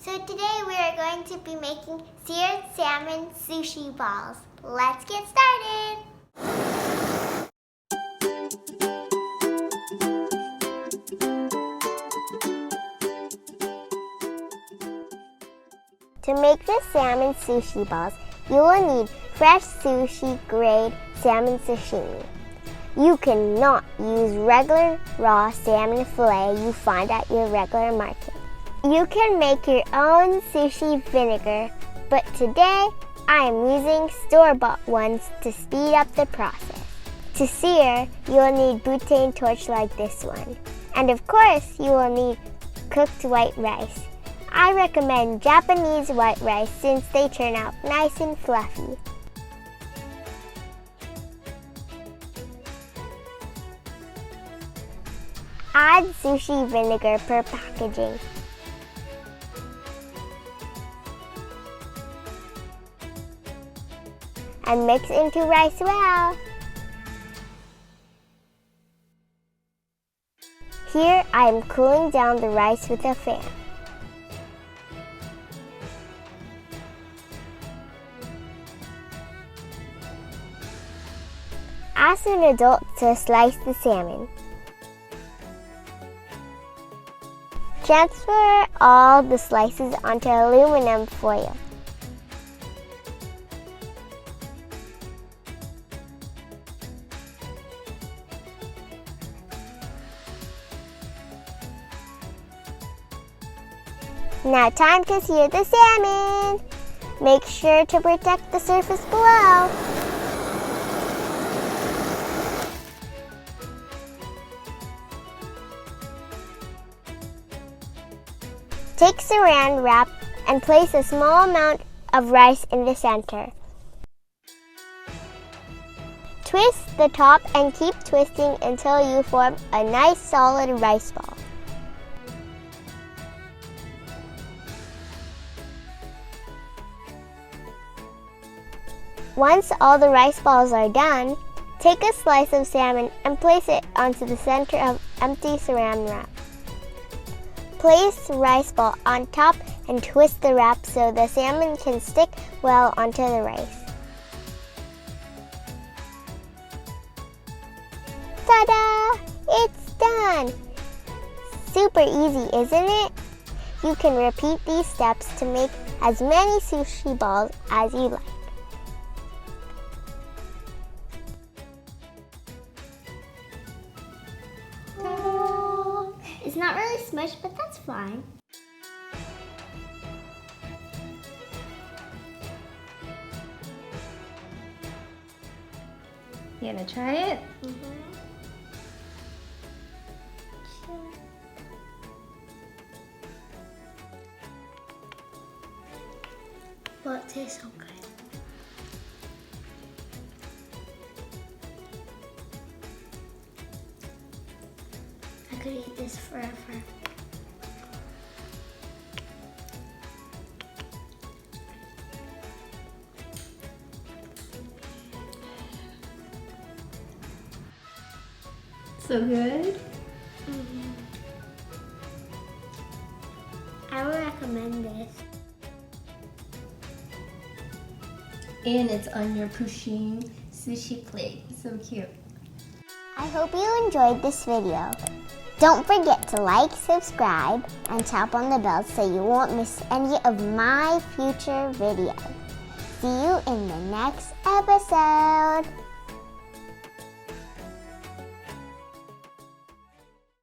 So today we are going to be making seared salmon sushi balls. Let's get started! To make the salmon sushi balls, you will need fresh sushi grade salmon sashimi. You cannot use regular raw salmon fillet you find at your regular market. You can make your own sushi vinegar, but today I am using store-bought ones to speed up the process. To sear, you will need butane torch like this one. And of course, you will need cooked white rice. I recommend Japanese white rice since they turn out nice and fluffy. Add sushi vinegar per packaging. And mix into rice well. Here I am cooling down the rice with a fan. Ask an adult to slice the salmon. Transfer all the slices onto aluminum foil. Now time to sear the salmon. Make sure to protect the surface below. Take saran wrap and place a small amount of rice in the center. Twist the top and keep twisting until you form a nice solid rice ball. Once all the rice balls are done, take a slice of salmon and place it onto the center of empty saran wrap. Place rice ball on top and twist the wrap so the salmon can stick well onto the rice. Ta-da! It's done! Super easy, isn't it? You can repeat these steps to make as many sushi balls as you like. It's not really smushed, but that's fine. You gonna try it? Sure. Well, it tastes so good. I could eat this forever. So good? I would recommend this. And it's on your pushing sushi plate. So cute. I hope you enjoyed this video. Don't forget to like, subscribe, and tap on the bell so you won't miss any of my future videos. See you in the next episode.